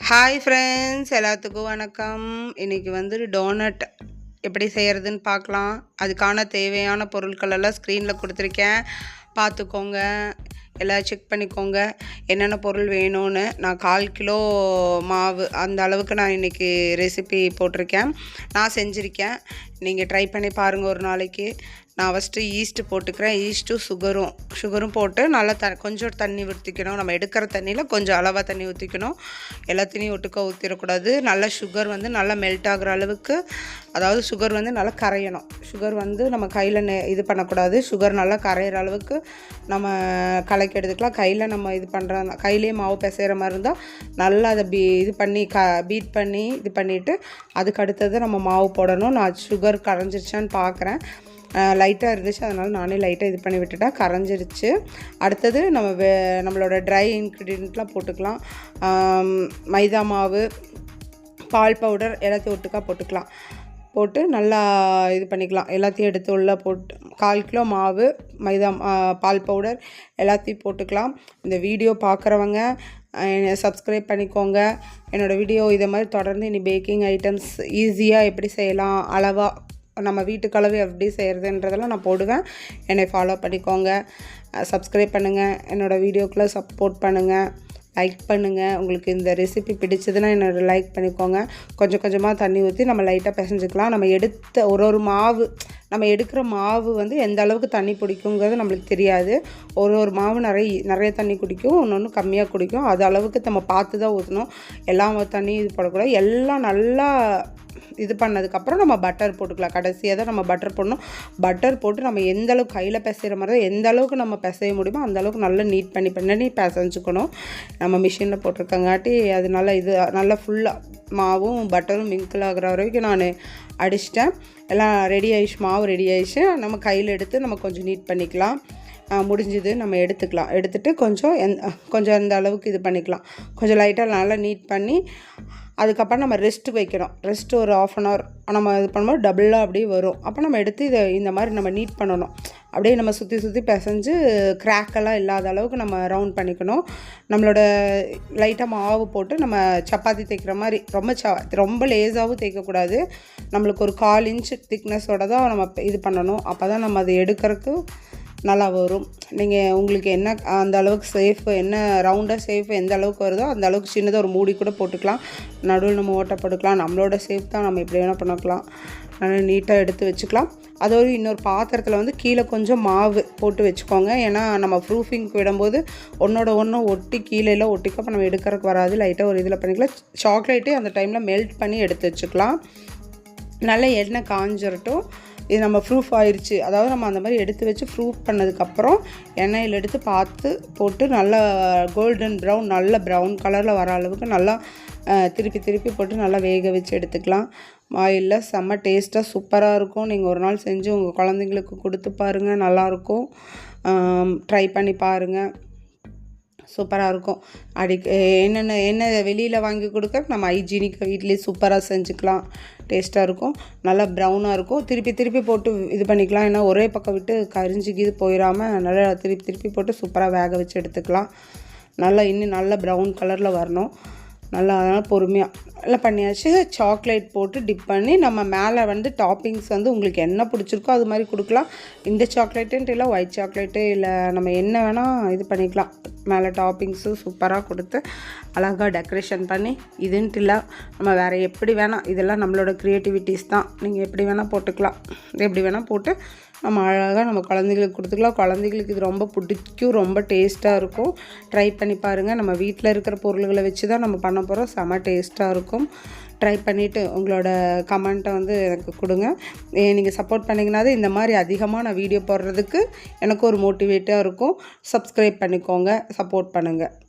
Hi friends, எல்லாத்துக்கும் வணக்கம். இன்றைக்கி வந்து டோனட் எப்படி செய்கிறதுன்னு பார்க்கலாம். அதுக்கான தேவையான பொருட்கள் எல்லாம் ஸ்க்ரீனில் கொடுத்துருக்கேன், பார்த்துக்கோங்க. எல்லாம் செக் பண்ணிக்கோங்க என்னென்ன பொருள் வேணும்னு. நான் 1/4 கிலோ மாவு அந்த அளவுக்கு நான் இன்றைக்கி ரெசிபி போட்டிருக்கேன். நான் செஞ்சுருக்கேன். நீங்கள் ட்ரை பண்ணி பாருங்கள் ஒரு நாளைக்கு. நான் ஃபஸ்ட்டு ஈஸ்ட்டு போட்டுக்கிறேன். ஈஸ்ட்டும் சுகரும் போட்டு நல்லா கொஞ்சம் தண்ணி ஊற்றிக்கணும். நம்ம எடுக்கிற தண்ணியில் கொஞ்சம் அளவாக தண்ணி ஊற்றிக்கணும். எல்லாத்தையும் ஒட்டுக்க ஊற்றிடக்கூடாது. நல்லா சுகர் வந்து நல்லா மெல்ட் ஆகிற அளவுக்கு, அதாவது சுகர் வந்து நல்லா கரையணும். சுகர் வந்து நம்ம கையில் இது பண்ணக்கூடாது. சுகர் நல்லா கரையிற அளவுக்கு நம்ம கலக்கி எடுத்துக்கலாம். கையில் நம்ம இது பண்ணுற கையிலேயே மாவு பிசைகிற மாதிரி இருந்தால் நல்லா அதை பீட் பண்ணி இது பண்ணிவிட்டு அதுக்கு அடுத்தது நம்ம மாவு போடணும். நான் சுகர் கரைஞ்சிருச்சான்னு பார்க்குறேன். லைட்டாக இருந்துச்சு, அதனால் நானே லைட்டாக இது பண்ணி விட்டுட்டா கரைஞ்சிருச்சு. அடுத்தது நம்மளோட ட்ரை இன்க்ரீடியண்ட்லாம் போட்டுக்கலாம். மைதா மாவு, பால் பவுடர் எல்லாத்தையும் ஒட்டுக்கா போட்டு நல்லா இது பண்ணிக்கலாம். எல்லாத்தையும் எடுத்து உள்ளே போட்டு 1/4 கிலோ மாவு, மைதா, பால் பவுடர் எல்லாத்தையும் போட்டுக்கலாம். இந்த வீடியோ பார்க்குறவங்க சப்ஸ்கிரைப் பண்ணிக்கோங்க. என்னோடய வீடியோ இதை மாதிரி தொடர்ந்து இனி பேக்கிங் ஐட்டம்ஸ் ஈஸியாக எப்படி செய்யலாம், அளவாக நம்ம வீட்டுக்களவு எப்படி செய்கிறதுன்றதெல்லாம் நான் போடுவேன். என்னை ஃபாலோ பண்ணிக்கோங்க, சப்ஸ்கிரைப் பண்ணுங்கள், என்னோடய வீடியோக்குள்ளே சப்போர்ட் பண்ணுங்கள், லைக் பண்ணுங்கள். உங்களுக்கு இந்த ரெசிபி பிடிச்சதுன்னா என்னோடய லைக் பண்ணிக்கோங்க. கொஞ்சம் கொஞ்சமாக தண்ணி ஊற்றி நம்ம லைட்டாக பிசைஞ்சிக்கலாம். நம்ம எடுத்த ஒரு மாவு, நம்ம எடுக்கிற மாவு வந்து எந்த அளவுக்கு தண்ணி பிடிக்குங்கிறது நம்மளுக்கு தெரியாது. ஒரு மாவு நிறைய தண்ணி குடிக்கும், ஒன்று கம்மியாக குடிக்கும். அது அளவுக்கு நம்ம பார்த்து தான் ஊற்றணும். எல்லா தண்ணியும் இது போடக்கூடாது. எல்லாம் நல்லா இது பண்ணதுக்கப்புறம் நம்ம பட்டர் போட்டுக்கலாம். கடைசியாக தான் நம்ம பட்டர் போடணும். பட்டர் போட்டு நம்ம எந்த அளவுக்கு கையில் பிசைகிற மாதிரி தான் எந்த அளவுக்கு நம்ம பிசைய முடியுமோ அந்த அளவுக்கு நல்லா நீட் பண்ணி பிசைஞ்சுக்கணும். நம்ம மிஷினில் போட்டிருக்கங்காட்டி அது நல்லா ஃபுல்லாக மாவும் பட்டரும் மிங்கிள் ஆகிற வரைக்கும் நான் அடிச்சிட்டேன். எல்லாம் ரெடி ஆயிடுச்சு, மாவு ரெடி ஆயிடுச்சு. நம்ம கையில் எடுத்து நம்ம கொஞ்சம் நீட் பண்ணிக்கலாம். முடிஞ்சது நம்ம எடுத்துகிட்டு கொஞ்சம் இந்த அளவுக்கு இது பண்ணிக்கலாம். கொஞ்சம் லைட்டாக நல்லா நீட் பண்ணி அதுக்கப்புறம் நம்ம ரெஸ்ட்டு வைக்கணும். ரெஸ்ட்டு ஒரு 1/2 அன் ஹவர் நம்ம இது பண்ணும்போது டபுளாக அப்படியே வரும். அப்போ நம்ம எடுத்து இதை இந்த மாதிரி நம்ம நீட் பண்ணணும். அப்படியே நம்ம சுற்றி பிசைஞ்சு கிராக்கெல்லாம் இல்லாத அளவுக்கு நம்ம ரவுண்ட் பண்ணிக்கணும். நம்மளோட லைட்டாக மாவு போட்டு நம்ம சப்பாத்தி தேய்க்கிற மாதிரி ரொம்ப லேஸாகவும் தேய்க்கக்கூடாது. நம்மளுக்கு ஒரு 1/4 இன்ச் திக்னஸோடு தான் நம்ம இது பண்ணணும். அப்போ தான் நம்ம அதை எடுக்கிறதுக்கு நல்லா வரும். உங்களுக்கு என்ன அந்த அளவுக்கு என்ன ரவுண்டாக ஷேஃப் எந்த அளவுக்கு வருதோ அந்த அளவுக்கு சின்னதாக ஒரு மூடி கூட போட்டுக்கலாம். நடுவில் நம்ம ஓட்டை போட்டுக்கலாம். நம்மளோட ஷேப் தான், நம்ம எப்படி வேணால் பண்ணிக்கலாம். நல்லா நீட்டாக எடுத்து வச்சுக்கலாம். அதோடு இன்னொரு பாத்திரத்தில் வந்து கீழே கொஞ்சம் மாவு போட்டு வச்சுக்கோங்க. ஏன்னா நம்ம ப்ரூஃபிங்க்கு விடும்போது ஒன்று ஒட்டி கீழே ஒட்டிக்க, அப்போ நம்ம எடுக்கிறதுக்கு வராது. லைட்டாக ஒரு இதில் பண்ணிக்கலாம். சாக்லேட்டு அந்த டைமில் மெல்ட் பண்ணி எடுத்து வச்சுக்கலாம். நல்லா எண்ணெய் காஞ்சிரட்டும். இது நம்ம ப்ரூஃப் ஆயிடுச்சு, அதாவது நம்ம அந்த மாதிரி எடுத்து வச்சு ப்ரூஃப் பண்ணதுக்கப்புறம் எண்ணெயில் எடுத்து பார்த்து போட்டு நல்லா கோல்டன் ப்ரௌன், நல்ல ப்ரௌன் கலரில் வர அளவுக்கு நல்லா திருப்பி போட்டு நல்லா வேக வச்சு எடுத்துக்கலாம். ஆயிலில் செம்ம டேஸ்ட்டாக சூப்பராக இருக்கும். நீங்கள் ஒரு நாள் செஞ்சு உங்கள் குழந்தைங்களுக்கு கொடுத்து பாருங்கள், நல்லாயிருக்கும். ட்ரை பண்ணி பாருங்கள், சூப்பராக இருக்கும். என்ன வெளியில் வாங்கி கொடுக்க நம்ம ஹைஜீனிக்காக வீட்டிலே சூப்பராக செஞ்சுக்கலாம். டேஸ்ட்டாக இருக்கும், நல்லா ப்ரௌனாக இருக்கும். திருப்பி போட்டு இது பண்ணிக்கலாம். ஏன்னா ஒரே பக்கம் விட்டு கரிஞ்சிக்கு இது போயிடாமல் நல்லா திருப்பி போட்டு சூப்பராக வேக வச்சு எடுத்துக்கலாம். இன்னும் நல்லா ப்ரௌன் கலரில் வரணும். அதனால் பொறுமையாக எல்லாம் பண்ணியாச்சு. சாக்லேட் போட்டு டிப் பண்ணி நம்ம மேலே வந்து டாப்பிங்ஸ் வந்து உங்களுக்கு என்ன பிடிச்சிருக்கோ அது மாதிரி கொடுக்கலாம். இந்த சாக்லேட்டுன்ட்டு இல்லை, ஒயிட் சாக்லேட்டு இல்லை, நம்ம என்ன வேணால் இது பண்ணிக்கலாம். மேலே டாப்பிங்ஸு சூப்பராக கொடுத்து அழகாக டெக்கரேஷன் பண்ணி இதுன்ட்டு இல்லை, நம்ம வேறு எப்படி வேணால், இதெல்லாம் நம்மளோட க்ரியேட்டிவிட்டிஸ் தான். நீங்கள் எப்படி வேணால் போட்டுக்கலாம். எப்படி வேணால் போட்டு நம்ம அழகாக நம்ம குழந்தைங்களுக்கு கொடுத்துக்கலாம். குழந்தைங்களுக்கு இது ரொம்ப பிடிக்கும், ரொம்ப டேஸ்ட்டாக இருக்கும். ட்ரை பண்ணி பாருங்கள். நம்ம வீட்டில் இருக்கிற பொருள்களை வச்சு தான் நம்ம பண்ண போகிறோம். செம்ம டேஸ்ட்டாக இருக்கும். ட்ரை பண்ணிவிட்டு உங்களோட கமெண்ட்டை வந்து எனக்கு கொடுங்க. நீங்கள் சப்போர்ட் பண்ணிங்கன்னா இந்த மாதிரி அதிகமாக நான் வீடியோ போடுறதுக்கு எனக்கு ஒரு மோட்டிவேட்டாக இருக்கும். சப்ஸ்கிரைப் பண்ணிக்கோங்க, சப்போர்ட் பண்ணுங்கள்.